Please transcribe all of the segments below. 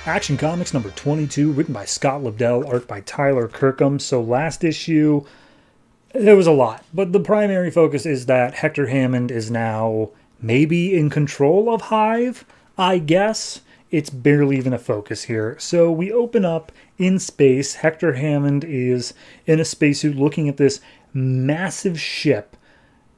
Action Comics number 22, written by Scott Lobdell, art by Tyler Kirkham. So last issue, there was a lot, but the primary focus is that Hector Hammond is now maybe in control of Hive, I guess. It's barely even a focus here. So we open up in space. Hector Hammond is in a spacesuit looking at this massive ship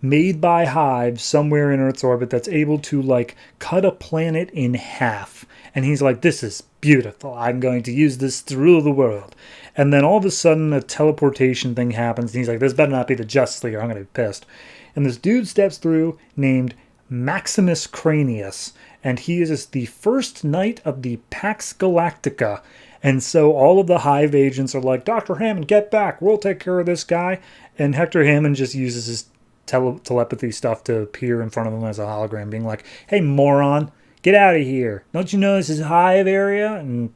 made by Hive somewhere in Earth's orbit that's able to, like, cut a planet in half. And he's like, this is beautiful. I'm going to use this to rule the world. And then all of a sudden a teleportation thing happens. And he's like, this better not be the Justice League. I'm going to be pissed. And this dude steps through named Maximus Cranius. And he is the first knight of the Pax Galactica. And so all of the Hive agents are like, Dr. Hammond, get back. We'll take care of this guy. And Hector Hammond just uses his telepathy stuff to appear in front of him as a hologram, being like, hey, moron, get out of here. Don't you know this is Hive area? And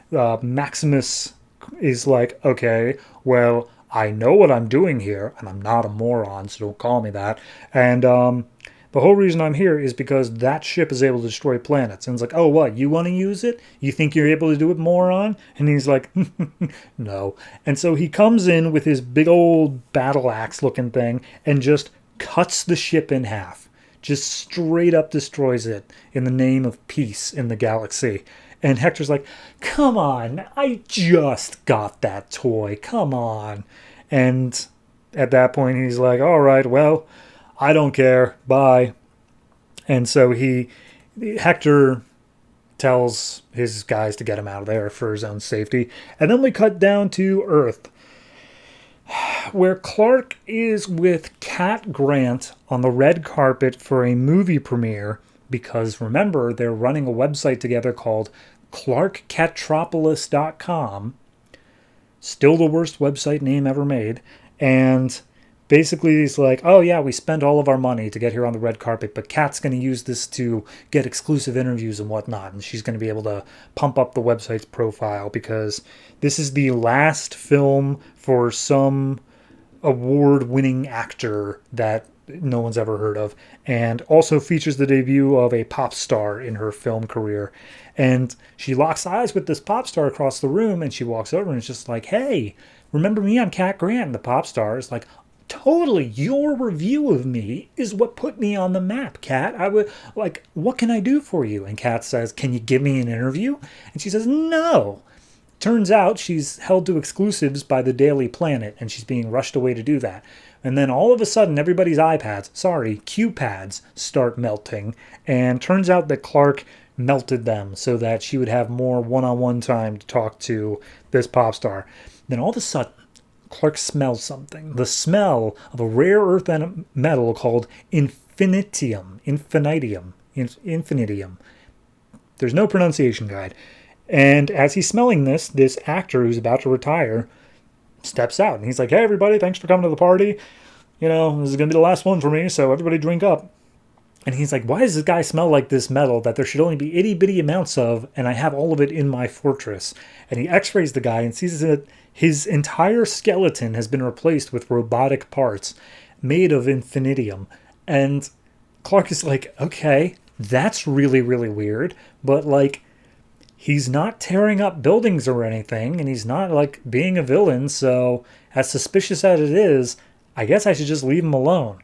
Maximus is like, okay, well, I know what I'm doing here, and I'm not a moron, so don't call me that. And the whole reason I'm here is because that ship is able to destroy planets. And it's like, oh, what, you want to use it? You think you're able to do it, moron? And he's like, no. And so he comes in with his big old battle axe looking thing and just cuts the ship in half. Just straight up destroys it in the name of peace in the galaxy. And Hector's like, come on, I just got that toy. Come on. And at that point, he's like, all right, well, I don't care. Bye. And so Hector tells his guys to get him out of there for his own safety. And then we cut down to Earth, where Clark is with Cat Grant on the red carpet for a movie premiere, because remember, they're running a website together called ClarkCatropolis.com. Still the worst website name ever made. And basically he's like, oh yeah, we spent all of our money to get here on the red carpet, but Kat's going to use this to get exclusive interviews and whatnot, and she's going to be able to pump up the website's profile because this is the last film for some award-winning actor that no one's ever heard of, and also features the debut of a pop star in her film career. And she locks eyes with this pop star across the room, and she walks over and it's just like, hey, remember me? I'm Cat Grant. And the pop star is like, totally, your review of me is what put me on the map, Kat. I would like, what can I do for you? And Kat says, can you give me an interview? And she says, no. Turns out she's held to exclusives by the Daily Planet, and she's being rushed away to do that. And then all of a sudden, everybody's Q-pads start melting. And turns out that Clark melted them so that she would have more one-on-one time to talk to this pop star. Then all of a sudden, Clark smells something. The smell of a rare earth metal called infinitium. There's no pronunciation guide. And as he's smelling this actor who's about to retire steps out. And he's like, hey, everybody, thanks for coming to the party. You know, this is going to be the last one for me, so everybody drink up. And he's like, why does this guy smell like this metal that there should only be itty-bitty amounts of, and I have all of it in my fortress? And he x-rays the guy and sees that his entire skeleton has been replaced with robotic parts made of infinitium. And Clark is like, okay, that's really, really weird. But, like, he's not tearing up buildings or anything, and he's not, like, being a villain. So, as suspicious as it is, I guess I should just leave him alone.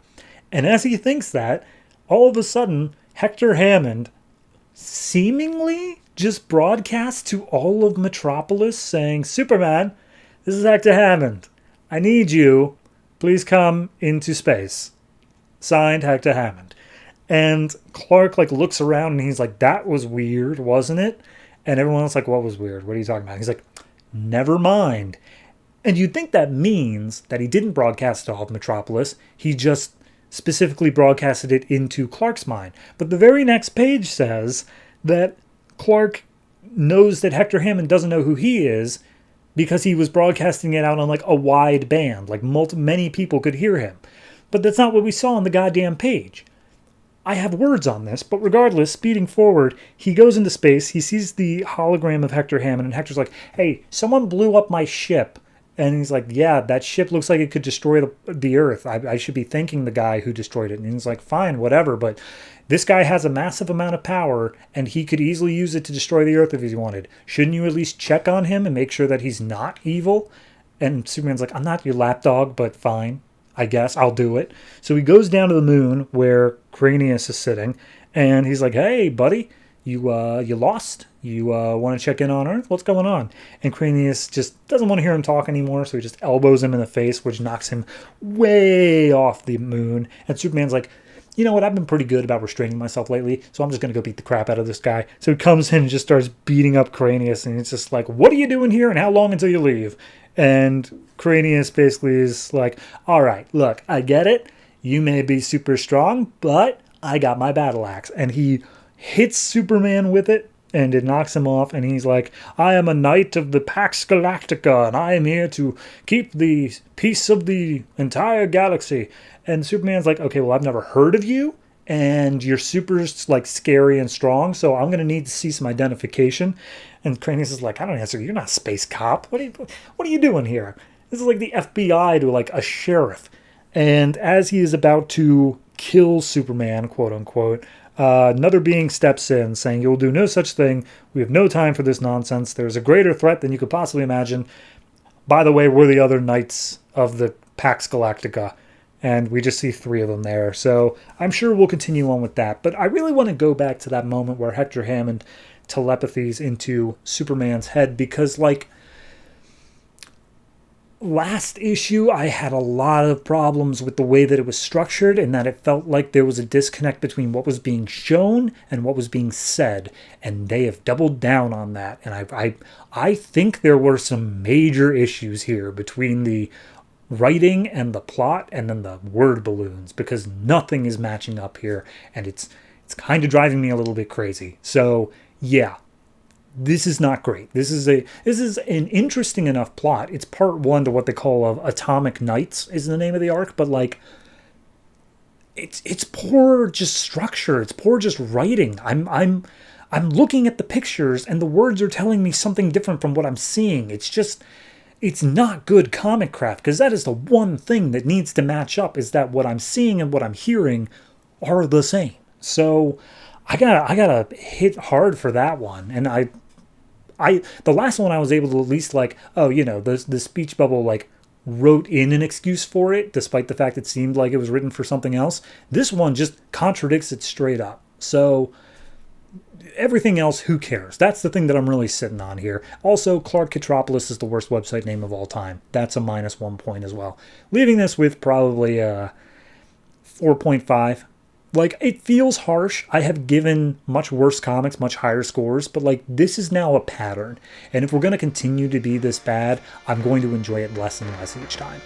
And as he thinks that, all of a sudden, Hector Hammond seemingly just broadcasts to all of Metropolis saying, Superman, this is Hector Hammond. I need you. Please come into space. Signed, Hector Hammond. And Clark, like, looks around and he's like, that was weird, wasn't it? And everyone else like, what was weird? What are you talking about? He's like, never mind. And you'd think that means that he didn't broadcast to all of Metropolis. He just specifically broadcasted it into Clark's mind. But the very next page says that Clark knows that Hector Hammond doesn't know who he is because he was broadcasting it out on, like, a wide band. Like, many people could hear him. But that's not what we saw on the goddamn page. I have words on this, but regardless, speeding forward, he goes into space, he sees the hologram of Hector Hammond, and Hector's like, hey, someone blew up my ship, And he's like, yeah, that ship looks like it could destroy the Earth. I should be thanking the guy who destroyed it. And he's like, fine, whatever. But this guy has a massive amount of power, and he could easily use it to destroy the Earth if he wanted. Shouldn't you at least check on him and make sure that he's not evil? And Superman's like, I'm not your lapdog, but fine. I guess I'll do it. So he goes down to the moon where Cranius is sitting, and he's like, hey, buddy, you lost? You want to check in on Earth? What's going on? And Cranius just doesn't want to hear him talk anymore, so he just elbows him in the face, which knocks him way off the moon. And Superman's like, you know what? I've been pretty good about restraining myself lately, so I'm just going to go beat the crap out of this guy. So he comes in and just starts beating up Cranius, and it's just like, what are you doing here, and how long until you leave? And Cranius basically is like, all right, look, I get it. You may be super strong, but I got my battle axe. And he hits Superman with it, and it knocks him off, and he's like, I am a knight of the Pax Galactica, and I am here to keep the peace of the entire galaxy. And Superman's like, okay, well, I've never heard of you, and you're super, like, scary and strong, so I'm going to need to see some identification. And Cranius is like, I don't answer, you're not a space cop. What are you doing here? This is like the FBI to, like, a sheriff. And as he is about to kill Superman, quote unquote, another being steps in, saying, you'll do no such thing. We have no time for this nonsense. There's a greater threat than you could possibly imagine. By the way, we're the other knights of the Pax Galactica. And we just see 3 of them there. So I'm sure we'll continue on with that. But I really want to go back to that moment where Hector Hammond telepathies into Superman's head, because, like, last issue, I had a lot of problems with the way that it was structured, and that it felt like there was a disconnect between what was being shown and what was being said, and they have doubled down on that. And I think there were some major issues here between the writing and the plot and then the word balloons, because nothing is matching up here, and it's kind of driving me a little bit crazy. So yeah, this is not great. This is an interesting enough plot. It's part 1 to what they call of Atomic Knights is the name of the arc, but like it's poor just structure. It's poor just writing. I'm looking at the pictures and the words are telling me something different from what I'm seeing. It's not good comic craft, because that is the one thing that needs to match up, is that what I'm seeing and what I'm hearing are the same. So I gotta hit hard for that one. And the last one I was able to at least, like, oh, you know, the speech bubble, like, wrote in an excuse for it, despite the fact it seemed like it was written for something else. This one just contradicts it straight up. So everything else, who cares? That's the thing that I'm really sitting on here. Also, Clark Kitropolis is the worst website name of all time. That's a -1 point as well. Leaving this with probably a 4.5. Like, it feels harsh. I have given much worse comics much higher scores, but, like, this is now a pattern. And if we're going to continue to be this bad, I'm going to enjoy it less and less each time.